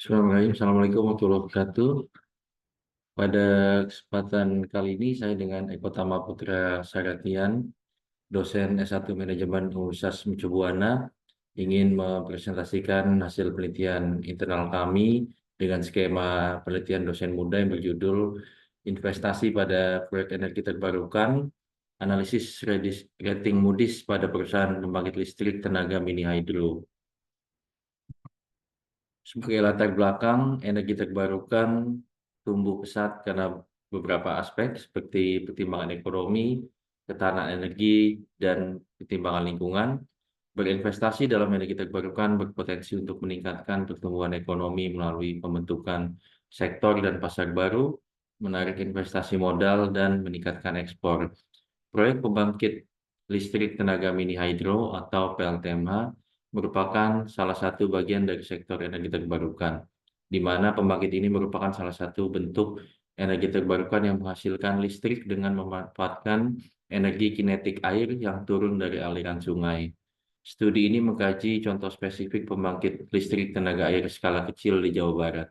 Assalamualaikum warahmatullahi wabarakatuh. Pada kesempatan kali ini saya dengan Eko Tama Putra Saratian, dosen S1 Manajemen Universitas Mercu Buana, ingin mempresentasikan hasil penelitian internal kami dengan skema penelitian dosen muda yang berjudul Investasi pada Proyek Energi Terbarukan, Analisis Rating Moody's pada Perusahaan Pembangkit Listrik Tenaga Mini Hydro. Sebagai latar belakang, energi terbarukan tumbuh pesat karena beberapa aspek seperti pertimbangan ekonomi, ketahanan energi, dan pertimbangan lingkungan. Berinvestasi dalam energi terbarukan berpotensi untuk meningkatkan pertumbuhan ekonomi melalui pembentukan sektor dan pasar baru, menarik investasi modal, dan meningkatkan ekspor. Proyek pembangkit listrik tenaga mini hydro atau PLTMH merupakan salah satu bagian dari sektor energi terbarukan, di mana pembangkit ini merupakan salah satu bentuk energi terbarukan yang menghasilkan listrik dengan memanfaatkan energi kinetik air yang turun dari aliran sungai. Studi ini mengkaji contoh spesifik pembangkit listrik tenaga air skala kecil di Jawa Barat.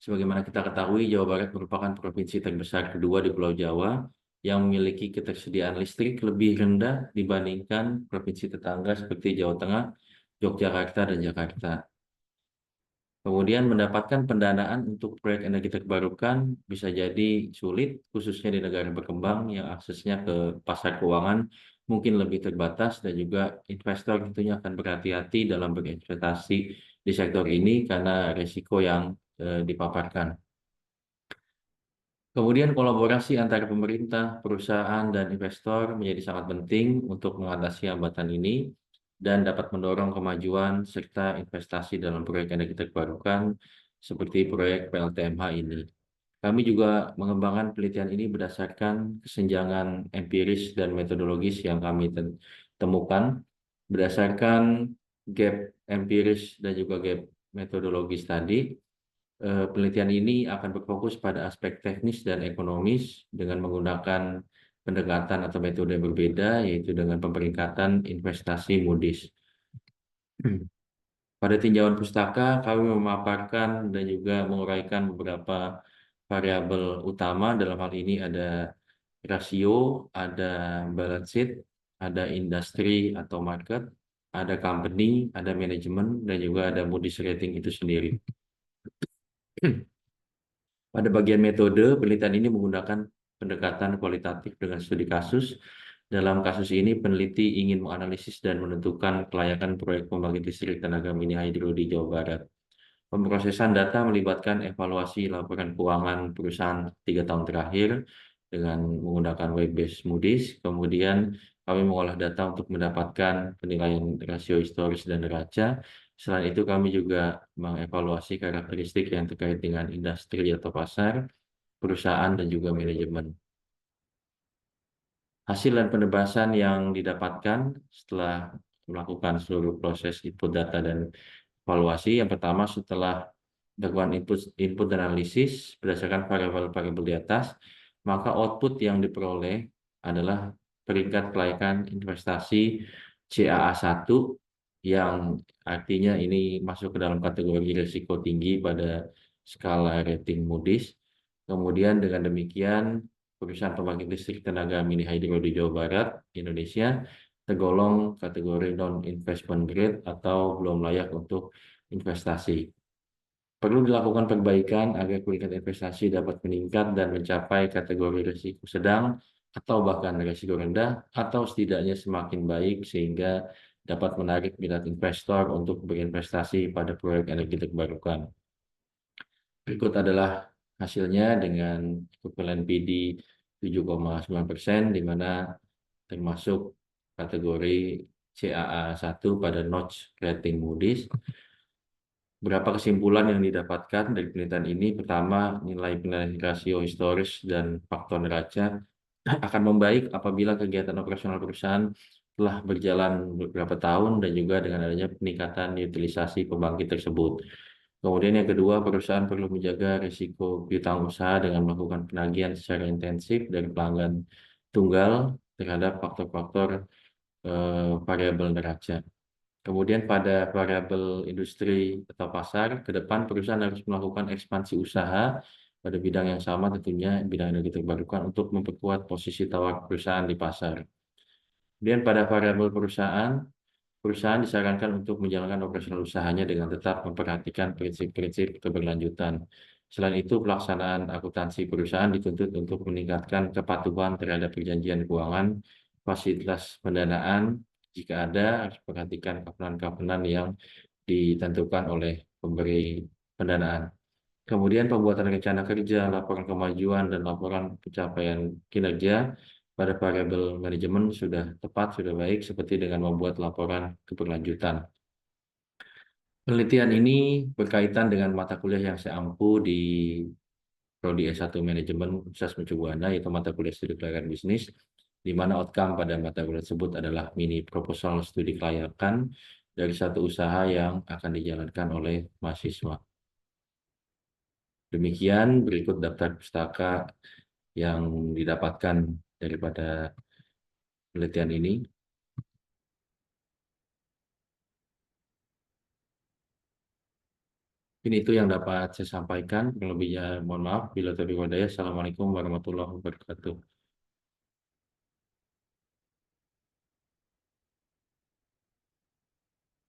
Sebagaimana kita ketahui, Jawa Barat merupakan provinsi terbesar kedua di Pulau Jawa yang memiliki ketersediaan listrik lebih rendah dibandingkan provinsi tetangga seperti Jawa Tengah, Yogyakarta, dan Jakarta. Kemudian mendapatkan pendanaan untuk proyek energi terbarukan bisa jadi sulit, khususnya di negara berkembang yang aksesnya ke pasar keuangan mungkin lebih terbatas dan juga investor tentunya akan berhati-hati dalam berinvestasi di sektor ini karena risiko yang dipaparkan. Kemudian kolaborasi antara pemerintah, perusahaan, dan investor menjadi sangat penting untuk mengatasi hambatan ini dan dapat mendorong kemajuan serta investasi dalam proyek energi terbarukan seperti proyek PLTMH ini. Kami juga mengembangkan penelitian ini berdasarkan kesenjangan empiris dan metodologis yang kami temukan berdasarkan gap empiris dan juga gap metodologis tadi. Penelitian ini akan berfokus pada aspek teknis dan ekonomis dengan menggunakan pendekatan atau metode yang berbeda, yaitu dengan pemeringkatan investasi Moody's. Pada tinjauan pustaka, kami memaparkan dan juga menguraikan beberapa variabel utama. Dalam hal ini ada rasio, ada balance sheet, ada industri atau market, ada company, ada manajemen, dan juga ada Moody's rating itu sendiri. Pada bagian metode, penelitian ini menggunakan pendekatan kualitatif dengan studi kasus. Dalam kasus ini, peneliti ingin menganalisis dan menentukan kelayakan proyek pembangkit listrik tenaga mini hydro di Jawa Barat. Pemrosesan data melibatkan evaluasi laporan keuangan perusahaan 3 tahun terakhir dengan menggunakan web-based Moody's. Kemudian kami mengolah data untuk mendapatkan penilaian rasio historis dan neraca. Selain itu kami juga mengevaluasi karakteristik yang terkait dengan industri atau pasar, perusahaan, dan juga manajemen. Hasil dan penebasan yang didapatkan setelah melakukan seluruh proses input data dan evaluasi. Yang pertama, setelah melakukan input dan analisis berdasarkan variabel-variabel di atas, maka output yang diperoleh adalah peringkat kelayakan investasi CAA1 yang artinya ini masuk ke dalam kategori risiko tinggi pada skala rating Moody's. Kemudian dengan demikian perusahaan pembangkit listrik tenaga mini hydro di Jawa Barat, Indonesia, tergolong kategori non-investment grade atau belum layak untuk investasi. Perlu dilakukan perbaikan agar peringkat investasi dapat meningkat dan mencapai kategori risiko sedang atau bahkan risiko rendah atau setidaknya semakin baik sehingga dapat menarik minat investor untuk berinvestasi pada proyek energi terbarukan. Berikut adalah hasilnya dengan equivalent PD 7,9%, di mana termasuk kategori CAA1 pada notch rating Moody's. Berapa kesimpulan yang didapatkan dari penelitian ini? Pertama, nilai penilaian rasio historis dan faktor neraca akan membaik apabila kegiatan operasional perusahaan telah berjalan beberapa tahun dan juga dengan adanya peningkatan utilisasi pembangkit tersebut. Kemudian yang kedua, perusahaan perlu menjaga risiko piutang usaha dengan melakukan penagihan secara intensif dari pelanggan tunggal terhadap faktor-faktor variabel neraca. Kemudian pada variabel industri atau pasar, ke depan perusahaan harus melakukan ekspansi usaha pada bidang yang sama, tentunya bidang energi terbarukan, untuk memperkuat posisi tawar perusahaan di pasar. Kemudian pada variabel perusahaan, perusahaan disarankan untuk menjalankan operasional usahanya dengan tetap memperhatikan prinsip-prinsip keberlanjutan. Selain itu, pelaksanaan akuntansi perusahaan dituntut untuk meningkatkan kepatuhan terhadap perjanjian keuangan, fasilitas pendanaan, jika ada, harus perhatikan kovenan-kovenan yang ditentukan oleh pemberi pendanaan. Kemudian pembuatan rencana kerja, laporan kemajuan, dan laporan pencapaian kinerja pada variabel manajemen sudah tepat, sudah baik, seperti dengan membuat laporan keberlanjutan. Penelitian ini berkaitan dengan mata kuliah yang saya ampu di Prodi S1 Manajemen Universitas Mercu Buana, yaitu mata kuliah studi kelayakan bisnis, di mana outcome pada mata kuliah tersebut adalah mini proposal studi kelayakan dari satu usaha yang akan dijalankan oleh mahasiswa. Demikian berikut daftar pustaka yang didapatkan daripada penelitian ini. Ini itu yang dapat saya sampaikan. Lebihnya mohon maaf. Bila terlalu wadaya. Assalamualaikum warahmatullahi wabarakatuh.